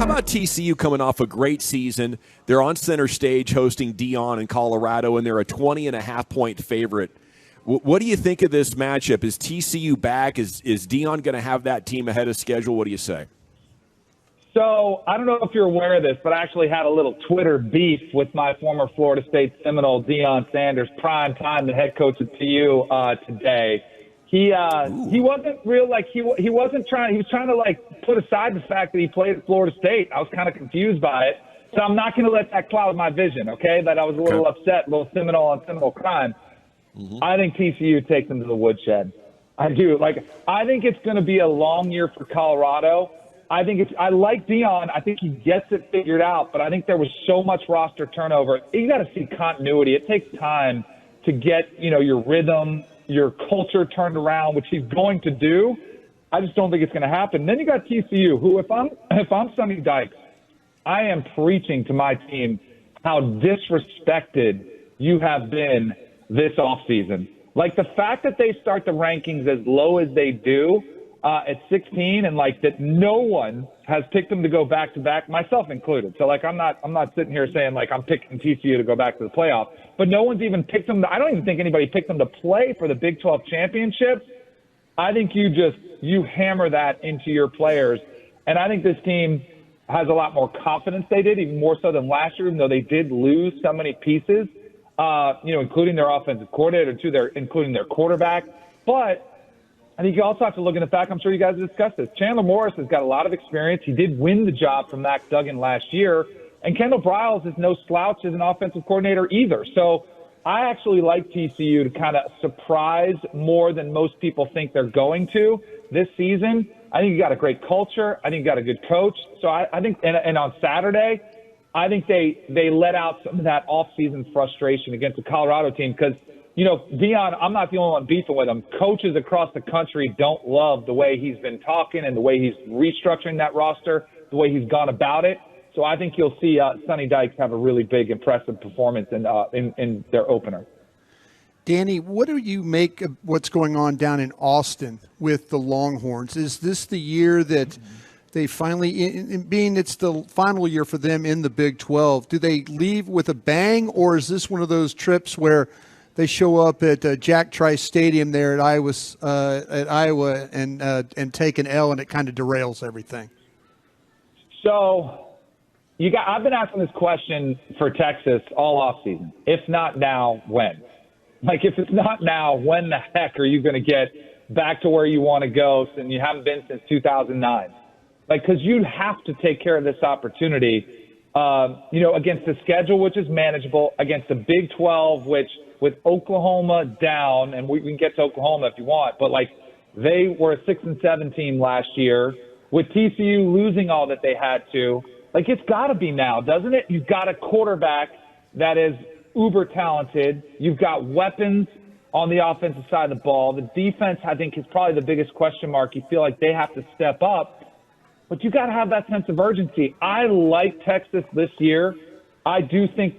about TCU coming off a great season? They're on center stage hosting Deion and Colorado, and they're a 20.5-point favorite. What do you think of this matchup? Is TCU back? Is Deion going to have that team ahead of schedule? What do you say? So I don't know if you're aware of this, but I actually had a little Twitter beef with my former Florida State Seminole, Deion Sanders, prime time, the head coach at TCU today. He wasn't real, like he wasn't trying. He was trying to like put aside the fact that he played at Florida State. I was kind of confused by it, so I'm not going to let that cloud my vision. Okay, that I was a little upset, a little Seminole on Seminole crime. Mm-hmm. I think TCU takes them to the woodshed. I do. I think it's going to be a long year for Colorado. I like Deion. I think he gets it figured out, but I think there was so much roster turnover. You got to see continuity. It takes time to get, your rhythm, your culture turned around, which he's going to do. I just don't think it's going to happen. Then you got TCU, who if I'm Sonny Dykes, I am preaching to my team how disrespected you have been this offseason. Like the fact that they start the rankings as low as they do at 16, and like that no one has picked them to go back to back, myself included. So like I'm not sitting here saying like I'm picking TCU to go back to the playoff, but no one's even picked them. I don't even think anybody picked them to play for the Big 12 championship. I think you hammer that into your players, and I think this team has a lot more confidence. They did, even more so than last year, even though they did lose so many pieces. Including their offensive coordinator, including their quarterback. But I think you also have to look in the fact, I'm sure you guys have discussed this, Chandler Morris has got a lot of experience. He did win the job from Max Duggan last year. And Kendall Briles is no slouch as an offensive coordinator either. So I actually like TCU to kind of surprise more than most people think they're going to this season. I think you got a great culture. I think you got a good coach. So I think, and on Saturday, I think they let out some of that off-season frustration against the Colorado team because, Deion, I'm not the only one beefing with him. Coaches across the country don't love the way he's been talking and the way he's restructuring that roster, the way he's gone about it. So I think you'll see Sonny Dykes have a really big, impressive performance in their opener. Danny, what do you make of what's going on down in Austin with the Longhorns? Is this the year that they finally, being it's the final year for them in the Big 12, do they leave with a bang, or is this one of those trips where they show up at Jack Trice Stadium there at Iowa and take an L, and it kind of derails everything? So I've been asking this question for Texas all offseason. If not now, when? Like, if it's not now, when the heck are you going to get back to where you want to go, and you haven't been since 2009? Like, because you have to take care of this opportunity, against the schedule, which is manageable, against the Big 12, which with Oklahoma down, and we can get to Oklahoma if you want, but like they were a 6-7 team last year with TCU losing all that they had to. Like, it's got to be now, doesn't it? You've got a quarterback that is uber talented. You've got weapons on the offensive side of the ball. The defense, I think, is probably the biggest question mark. You feel like they have to step up. But you got to have that sense of urgency. I like Texas this year. I do think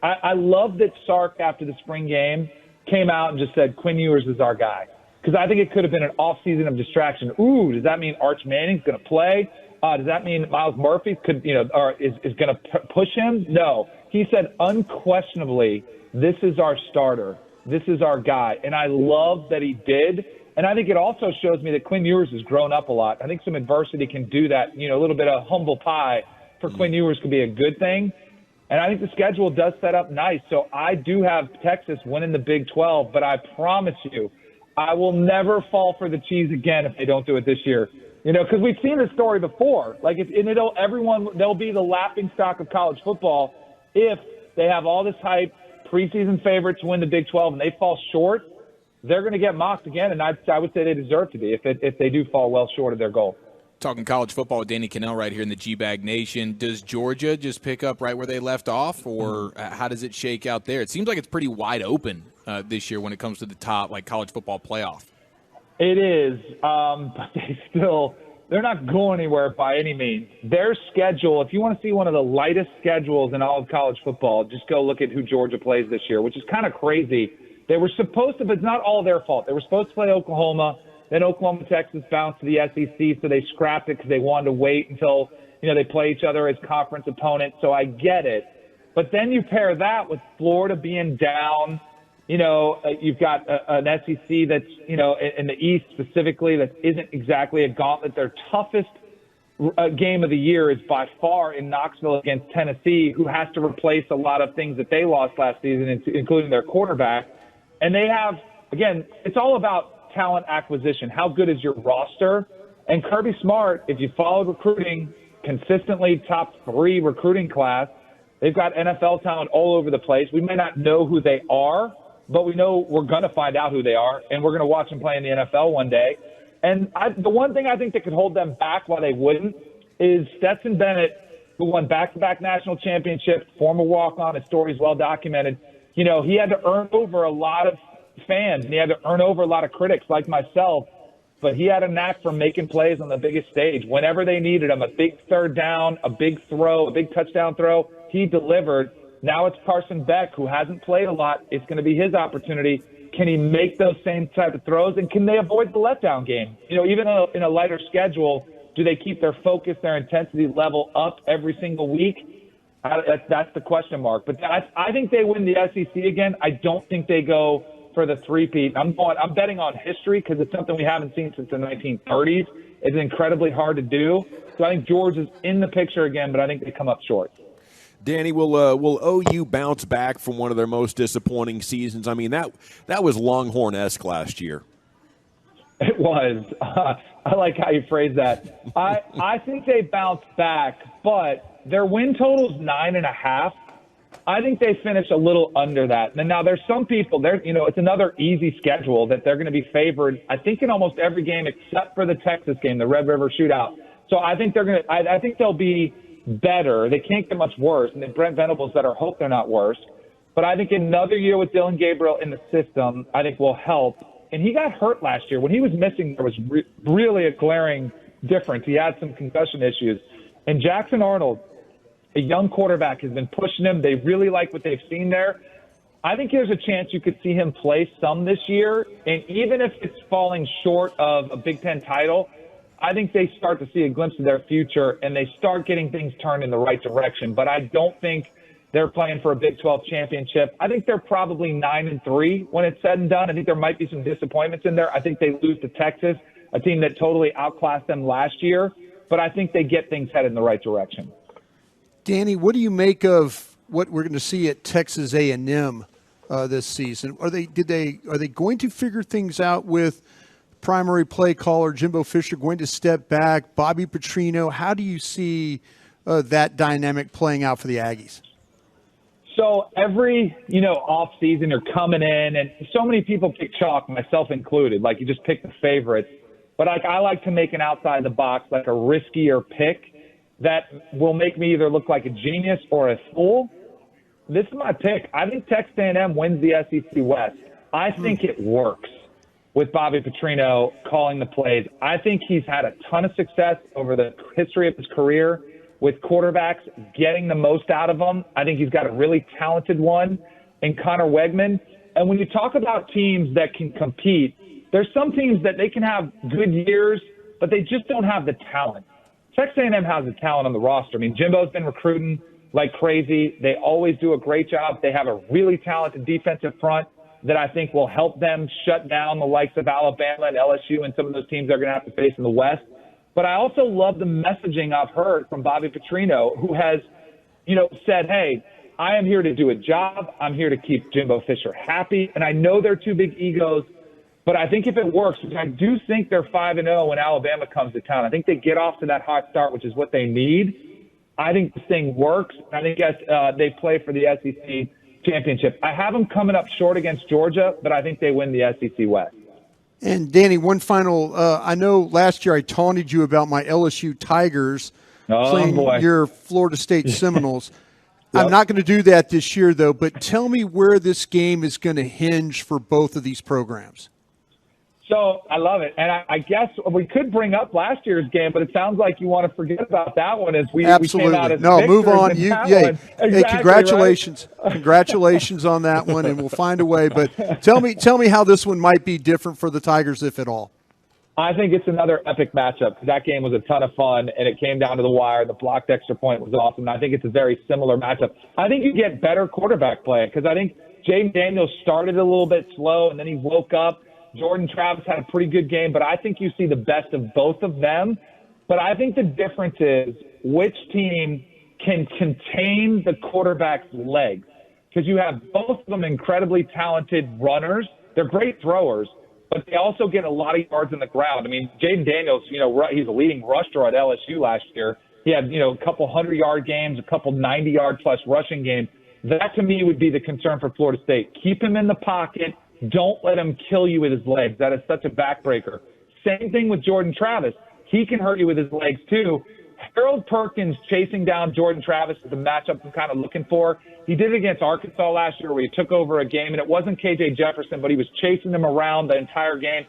I love that Sark, after the spring game, came out and just said, Quinn Ewers is our guy. Because I think it could have been an off-season of distraction. Ooh, does that mean Arch Manning's going to play? Does that mean Miles Murphy is going to push him? No. He said, unquestionably, this is our starter. This is our guy. And I love that he did. And I think it also shows me that Quinn Ewers has grown up a lot. I think some adversity can do that. A little bit of humble pie for Quinn Ewers could be a good thing. And I think the schedule does set up nice. So I do have Texas winning the Big 12, but I promise you, I will never fall for the cheese again if they don't do it this year. Because we've seen this story before. Like, they'll be the laughingstock of college football if they have all this hype, preseason favorites win the Big 12, and they fall short. They're going to get mocked again, and I would say they deserve to be if they do fall well short of their goal. Talking college football with Danny Kanell right here in the GBag Nation. Does Georgia just pick up right where they left off, or how does it shake out there? It seems like it's pretty wide open this year when it comes to the top, like college football playoff. It is, but they're not going anywhere by any means. Their schedule, if you want to see one of the lightest schedules in all of college football, just go look at who Georgia plays this year, which is kind of crazy. They were supposed to, but it's not all their fault. They were supposed to play Oklahoma Then Oklahoma, Texas bounced to the SEC, so they scrapped it because they wanted to wait until, they play each other as conference opponents. So I get it. But then you pair that with Florida being down. You've got an SEC that's, in the East specifically, that isn't exactly a gauntlet. Their toughest game of the year is by far in Knoxville against Tennessee, who has to replace a lot of things that they lost last season, including their quarterback. And they have, again, it's all about talent acquisition. How good is your roster? And Kirby Smart, if you follow recruiting, consistently top 3 recruiting class, they've got NFL talent all over the place. We may not know who they are, but we know we're going to find out who they are, and we're going to watch them play in the NFL one day. And the one thing I think that could hold them back while they wouldn't is Stetson Bennett, who won back-to-back national championships, former walk-on, his story is well documented. He had to earn over a lot of fans, and he had to earn over a lot of critics like myself, but he had a knack for making plays on the biggest stage. Whenever they needed him, a big third down, a big throw, a big touchdown throw, he delivered. Now it's Carson Beck, who hasn't played a lot. It's going to be his opportunity. Can he make those same type of throws, and can they avoid the letdown game? Even in a lighter schedule, do they keep their focus, their intensity level up every single week? That's the question mark. But I think they win the SEC again. I don't think they go for the three-peat. I'm betting on history because it's something we haven't seen since the 1930s. It's incredibly hard to do. So I think Georgia's in the picture again, but I think they come up short. Danny, will OU bounce back from one of their most disappointing seasons? I mean, that was Longhorn-esque last year. It was. I like how you phrase that. I think they bounce back, but their win total is 9.5. I think they finish a little under that. And now there's some people there. It's another easy schedule that they're going to be favored. I think in almost every game except for the Texas game, the Red River Shootout. So I think I think they'll be better. They can't get much worse. And then Brent Venables better hope they're not worse. But I think another year with Dylan Gabriel in the system, I think will help. And he got hurt last year. When he was missing, there was really a glaring difference. He had some concussion issues. And Jackson Arnold, a young quarterback, has been pushing him. They really like what they've seen there. I think there's a chance you could see him play some this year. And even if it's falling short of a Big Ten title, I think they start to see a glimpse of their future and they start getting things turned in the right direction. But I don't think they're playing for a Big 12 championship. I think they're probably 9-3 when it's said and done. I think there might be some disappointments in there. I think they lose to Texas, a team that totally outclassed them last year. But I think they get things headed in the right direction. Danny, what do you make of what we're going to see at Texas A&M this season? Are they going to figure things out with primary play caller Jimbo Fisher going to step back, Bobby Petrino? How do you see that dynamic playing out for the Aggies? So every, off season you're coming in and so many people pick chalk, myself included. Like you just pick the favorites. But I like to make an outside the box, like a riskier pick that will make me either look like a genius or a fool. This is my pick. I think Texas A&M wins the SEC West. I think it works with Bobby Petrino calling the plays. I think he's had a ton of success over the history of his career with quarterbacks getting the most out of them. I think he's got a really talented one in Connor Wegman. And when you talk about teams that can compete, there's some teams that they can have good years, but they just don't have the talent. Texas A&M has the talent on the roster. I mean, Jimbo's been recruiting like crazy. They always do a great job. They have a really talented defensive front that I think will help them shut down the likes of Alabama and LSU and some of those teams they're going to have to face in the West. But I also love the messaging I've heard from Bobby Petrino, who has, said, hey, I am here to do a job. I'm here to keep Jimbo Fisher happy. And I know they're two big egos, but I think if it works, which I do think they're 5-0 when Alabama comes to town, I think they get off to that hot start, which is what they need. I think this thing works. I think they play for the SEC championship. I have them coming up short against Georgia, but I think they win the SEC West. And, Danny, one final I know last year I taunted you about my LSU Tigers playing your Florida State Seminoles. Yep. I'm not going to do that this year, though, but tell me where this game is going to hinge for both of these programs. So I love it. And I guess we could bring up last year's game, but it sounds like you want to forget about that one as we came out as move on. Exactly, hey, congratulations. Right? Congratulations on that one, and we'll find a way. But tell me how this one might be different for the Tigers, if at all. I think it's another epic matchup because that game was a ton of fun and it came down to the wire. The blocked extra point was awesome. And I think it's a very similar matchup. I think you get better quarterback play because I think Jaden Daniels started a little bit slow and then he woke up. Jordan Travis had a pretty good game, but I think you see the best of both of them. But I think the difference is which team can contain the quarterback's legs because you have both of them incredibly talented runners. They're great throwers, but they also get a lot of yards on the ground. I mean, Jaden Daniels, he's a leading rusher at LSU last year. He had, a couple 100-yard games, a couple 90-yard-plus rushing games. That, to me, would be the concern for Florida State. Keep him in the pocket. Don't let him kill you with his legs. That is such a backbreaker. Same thing with Jordan Travis. He can hurt you with his legs, too. Harold Perkins chasing down Jordan Travis is the matchup I'm kind of looking for. He did it against Arkansas last year where he took over a game, and it wasn't KJ Jefferson, but he was chasing them around the entire game,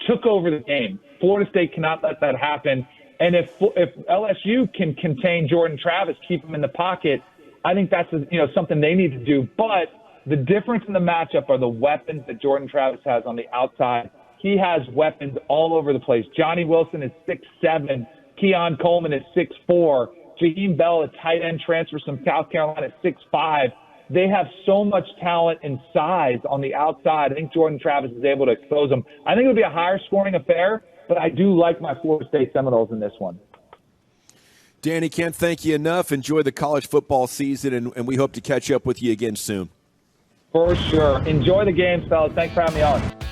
took over the game. Florida State cannot let that happen. And if LSU can contain Jordan Travis, keep him in the pocket, I think that's something they need to do. But the difference in the matchup are the weapons that Jordan Travis has on the outside. He has weapons all over the place. Johnny Wilson is 6'7". Keon Coleman is 6'4". Jaheim Bell, a tight end transfer from South Carolina, is 6'5". They have so much talent and size on the outside. I think Jordan Travis is able to expose them. I think it would be a higher scoring affair, but I do like my Florida State Seminoles in this one. Danny, can't thank you enough. Enjoy the college football season, and we hope to catch up with you again soon. For sure. Enjoy the game, fellas. Thanks for having me on.